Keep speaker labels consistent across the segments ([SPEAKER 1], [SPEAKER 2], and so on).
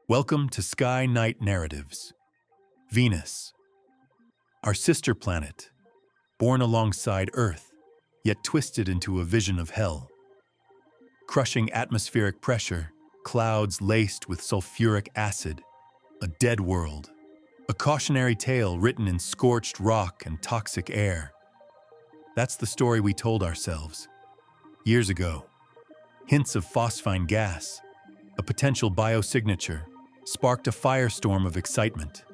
[SPEAKER 1] Welcome to Sky Night Narratives. Venus, our sister planet, born alongside Earth, yet twisted into a vision of hell. Crushing atmospheric pressure, clouds laced with sulfuric acid, a dead world, a cautionary tale written in scorched rock and toxic air. That's the story we told ourselves years ago. Hints of phosphine gas, a potential biosignature, sparked a firestorm of excitement,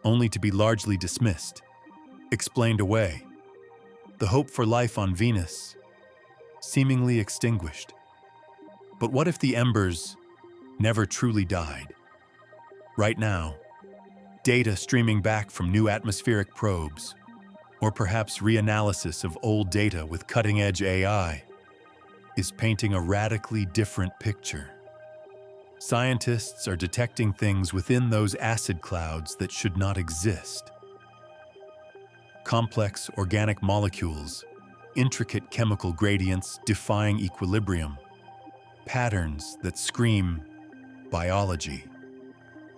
[SPEAKER 1] only to be largely dismissed, explained away. The hope for life on Venus, seemingly extinguished. But what if the embers never truly died? Right now, data streaming back from new atmospheric probes, or perhaps reanalysis of old data with cutting-edge AI, is painting a radically different picture. Scientists are detecting things within those acid clouds that should not exist. Complex organic molecules, intricate chemical gradients defying equilibrium, patterns that scream biology.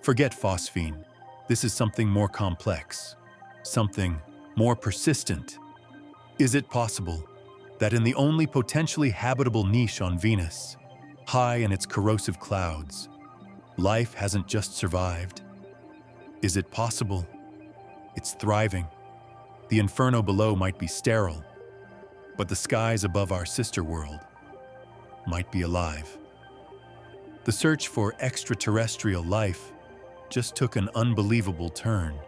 [SPEAKER 1] Forget phosphine. This is something more complex, something more persistent. Is it possible that in the only potentially habitable niche on Venus, high in its corrosive clouds, life hasn't just survived? Is it possible it's thriving? The inferno below might be sterile, but the skies above our sister world might be alive. The search for extraterrestrial life just took an unbelievable turn,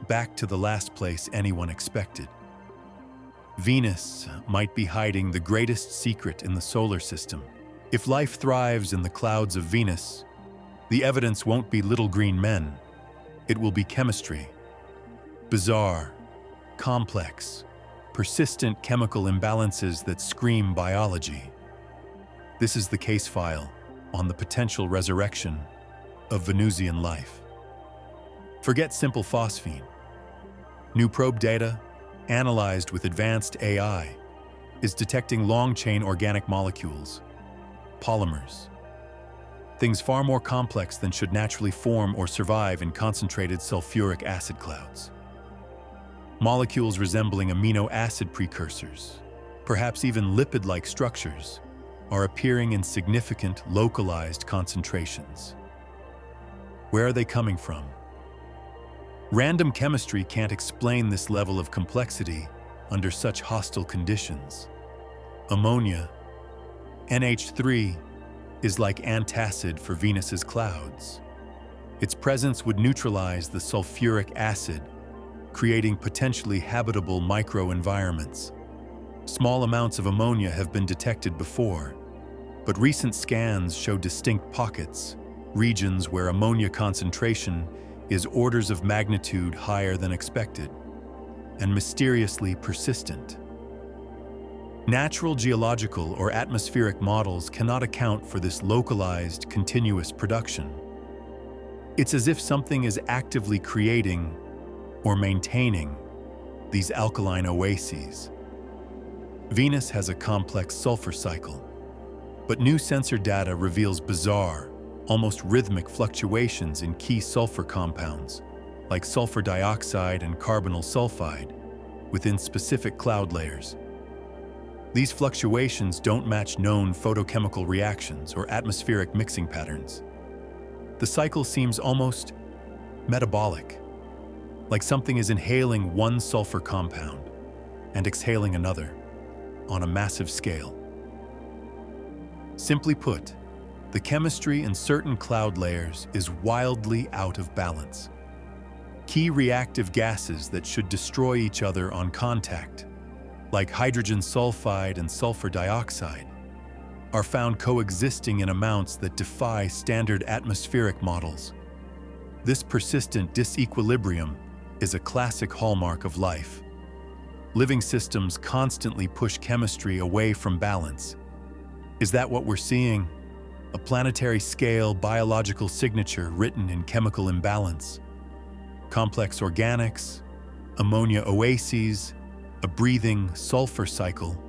[SPEAKER 1] back to the last place anyone expected. Venus might be hiding the greatest secret in the solar system. If life thrives in the clouds of Venus, the evidence won't be little green men. It will be chemistry. Bizarre, complex, persistent chemical imbalances that scream biology. This is the case file on the potential resurrection of Venusian life. Forget simple phosphine. New probe data, analyzed with advanced AI, is detecting long-chain organic molecules, polymers, things far more complex than should naturally form or survive in concentrated sulfuric acid clouds. Molecules resembling amino acid precursors, perhaps even lipid-like structures, are appearing in significant localized concentrations. Where are they coming from? Random chemistry can't explain this level of complexity under such hostile conditions. Ammonia, NH3, is like antacid for Venus's clouds. Its presence would neutralize the sulfuric acid, creating potentially habitable microenvironments. Small amounts of ammonia have been detected before, but recent scans show distinct pockets, regions where ammonia concentration is orders of magnitude higher than expected, and mysteriously persistent. Natural geological or atmospheric models cannot account for this localized, continuous production. It's as if something is actively creating or maintaining these alkaline oases. Venus has a complex sulfur cycle, but new sensor data reveals bizarre, almost rhythmic fluctuations in key sulfur compounds, like sulfur dioxide and carbonyl sulfide, within specific cloud layers. These fluctuations don't match known photochemical reactions or atmospheric mixing patterns. The cycle seems almost metabolic, like something is inhaling one sulfur compound and exhaling another on a massive scale. Simply put, the chemistry in certain cloud layers is wildly out of balance. Key reactive gases that should destroy each other on contact, like hydrogen sulfide and sulfur dioxide, are found coexisting in amounts that defy standard atmospheric models. This persistent disequilibrium is a classic hallmark of life. Living systems constantly push chemistry away from balance. Is that what we're seeing? A planetary-scale biological signature written in chemical imbalance. Complex organics, ammonia oases, a breathing sulfur cycle,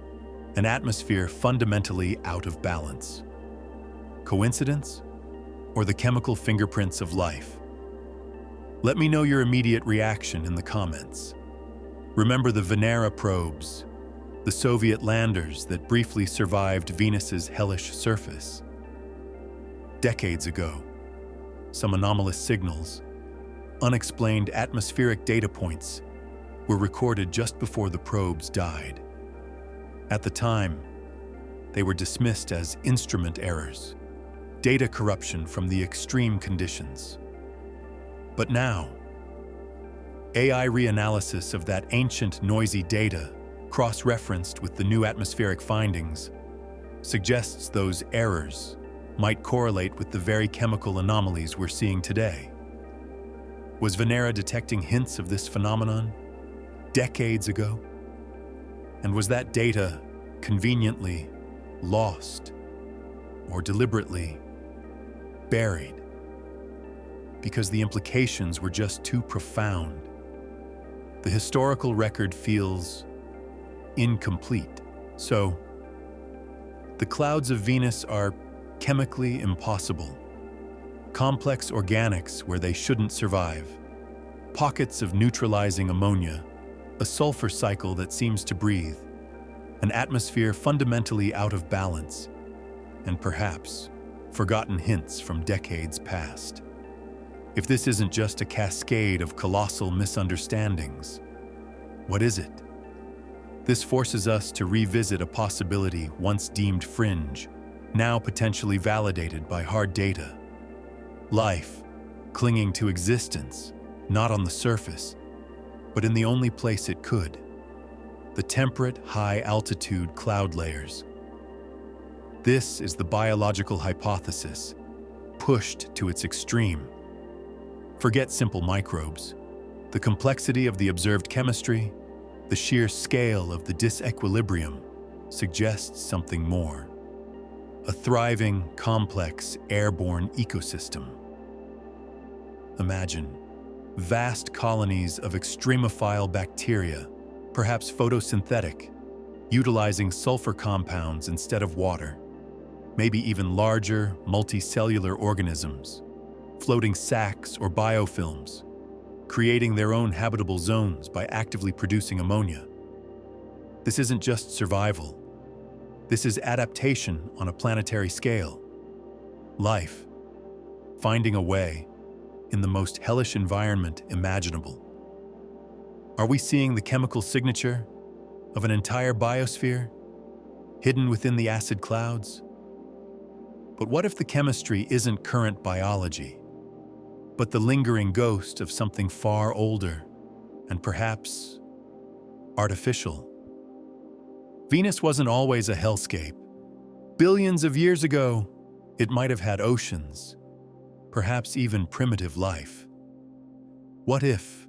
[SPEAKER 1] an atmosphere fundamentally out of balance. Coincidence? or the chemical fingerprints of life? Let me know your immediate reaction in the comments. Remember the Venera probes, the Soviet landers that briefly survived Venus's hellish surface? Decades ago, some anomalous signals, unexplained atmospheric data points, were recorded just before the probes died. At the time, they were dismissed as instrument errors, data corruption from the extreme conditions. But now, AI reanalysis of that ancient noisy data, cross-referenced with the new atmospheric findings, suggests those errors might correlate with the very chemical anomalies we're seeing today. Was Venera detecting hints of this phenomenon decades ago? And was that data conveniently lost or deliberately buried because the implications were just too profound? The historical record feels incomplete. So, the clouds of Venus are chemically impossible. Complex organics where they shouldn't survive. Pockets of neutralizing ammonia, a sulfur cycle that seems to breathe, an atmosphere fundamentally out of balance, and perhaps forgotten hints from decades past. If this isn't just a cascade of colossal misunderstandings, what is it? This forces us to revisit a possibility once deemed fringe, now potentially validated by hard data. Life, clinging to existence, not on the surface, but in the only place it could, the temperate, high-altitude cloud layers. This is the biological hypothesis, pushed to its extreme. Forget simple microbes. The complexity of the observed chemistry, the sheer scale of the disequilibrium, suggests something more. A thriving, complex, airborne ecosystem. Imagine vast colonies of extremophile bacteria, perhaps photosynthetic, utilizing sulfur compounds instead of water. Maybe even larger, multicellular organisms, floating sacs or biofilms, creating their own habitable zones by actively producing ammonia. This isn't just survival. This is adaptation on a planetary scale. Life, finding a way in the most hellish environment imaginable. Are we seeing the chemical signature of an entire biosphere hidden within the acid clouds? But what if the chemistry isn't current biology, but the lingering ghost of something far older and perhaps artificial? Venus wasn't always a hellscape. Billions of years ago, it might have had oceans, perhaps even primitive life. What if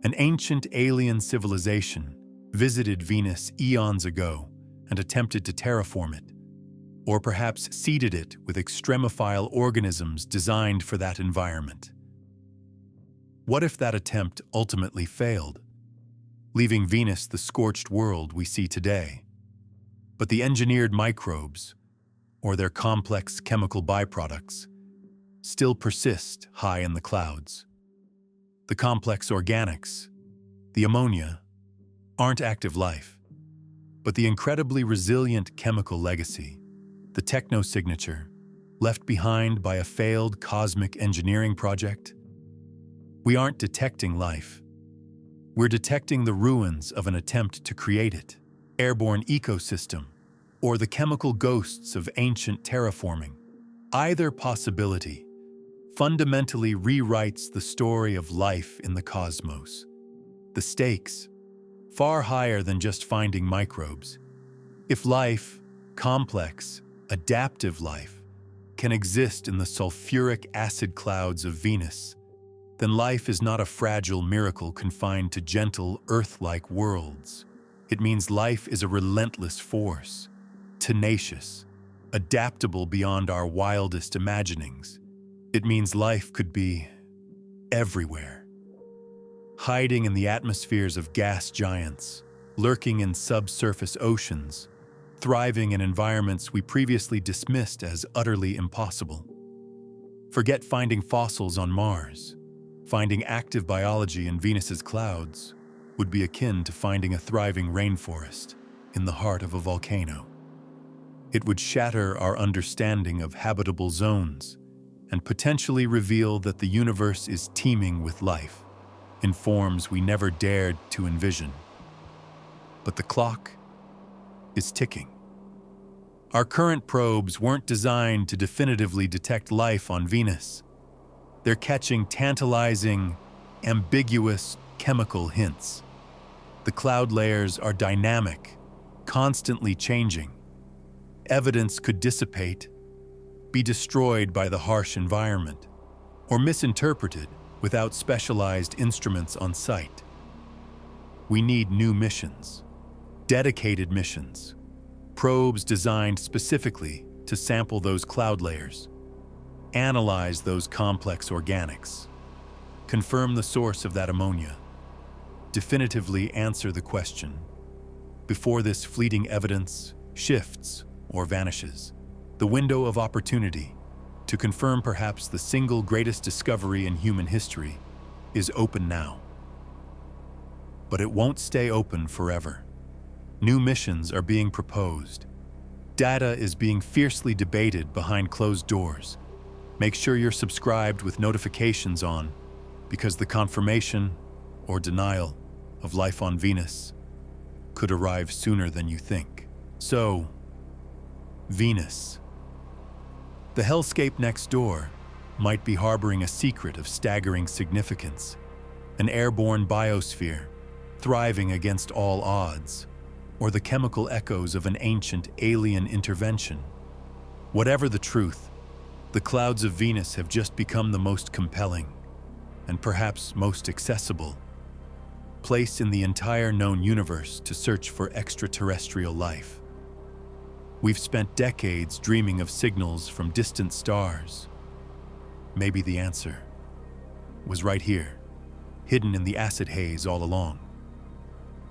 [SPEAKER 1] an ancient alien civilization visited Venus eons ago and attempted to terraform it, or perhaps seeded it with extremophile organisms designed for that environment? What if that attempt ultimately failed, leaving Venus the scorched world we see today? But the engineered microbes, or their complex chemical byproducts, still persist high in the clouds. The complex organics, the ammonia, aren't active life, but the incredibly resilient chemical legacy, the technosignature, left behind by a failed cosmic engineering project. We aren't detecting life. We're detecting the ruins of an attempt to create it, airborne ecosystem, or the chemical ghosts of ancient terraforming. Either possibility fundamentally rewrites the story of life in the cosmos. The stakes, far higher than just finding microbes. If life, complex, adaptive life, can exist in the sulfuric acid clouds of Venus, then life is not a fragile miracle confined to gentle, Earth-like worlds. It means life is a relentless force, tenacious, adaptable beyond our wildest imaginings. It means life could be everywhere, hiding in the atmospheres of gas giants, lurking in subsurface oceans, thriving in environments we previously dismissed as utterly impossible. Forget finding fossils on Mars. Finding active biology in Venus's clouds would be akin to finding a thriving rainforest in the heart of a volcano. It would shatter our understanding of habitable zones and potentially reveal that the universe is teeming with life in forms we never dared to envision. But the clock is ticking. Our current probes weren't designed to definitively detect life on Venus. They're catching tantalizing, ambiguous chemical hints. The cloud layers are dynamic, constantly changing. Evidence could dissipate, be destroyed by the harsh environment, or misinterpreted without specialized instruments on site. We need new missions, dedicated missions, probes designed specifically to sample those cloud layers, analyze those complex organics, confirm the source of that ammonia, definitively answer the question before this fleeting evidence shifts or vanishes. The window of opportunity to confirm perhaps the single greatest discovery in human history is open now. But it won't stay open forever. New missions are being proposed. Data is being fiercely debated behind closed doors. Make sure you're subscribed with notifications on, because the confirmation or denial of life on Venus could arrive sooner than you think. So, Venus. The hellscape next door might be harboring a secret of staggering significance, an airborne biosphere thriving against all odds, or the chemical echoes of an ancient alien intervention. Whatever the truth, the clouds of Venus have just become the most compelling, and perhaps most accessible, place in the entire known universe to search for extraterrestrial life. We've spent decades dreaming of signals from distant stars. Maybe the answer was right here, hidden in the acid haze all along.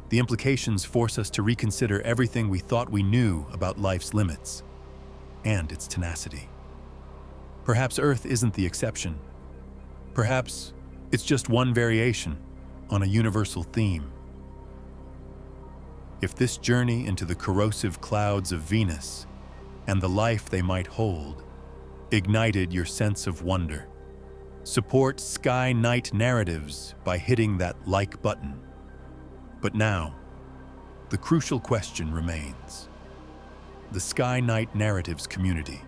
[SPEAKER 1] The implications force us to reconsider everything we thought we knew about life's limits and its tenacity. Perhaps Earth isn't the exception. Perhaps it's just one variation on a universal theme. If this journey into the corrosive clouds of Venus and the life they might hold ignited your sense of wonder, support Sky Night Narratives by hitting that like button. But now, the crucial question remains. The Sky Night Narratives community.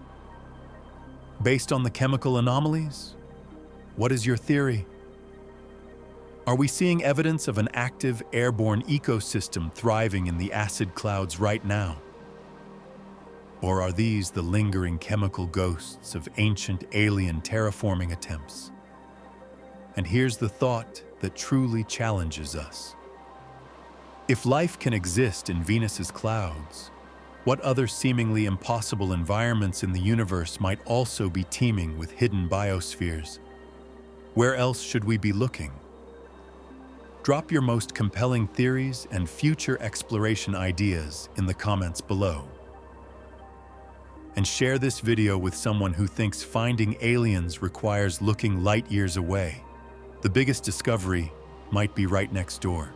[SPEAKER 1] Based on the chemical anomalies, what is your theory? Are we seeing evidence of an active airborne ecosystem thriving in the acid clouds right now? Or are these the lingering chemical ghosts of ancient alien terraforming attempts? And here's the thought that truly challenges us. If life can exist in Venus's clouds, what other seemingly impossible environments in the universe might also be teeming with hidden biospheres? Where else should we be looking? Drop your most compelling theories and future exploration ideas in the comments below. And share this video with someone who thinks finding aliens requires looking light years away. The biggest discovery might be right next door.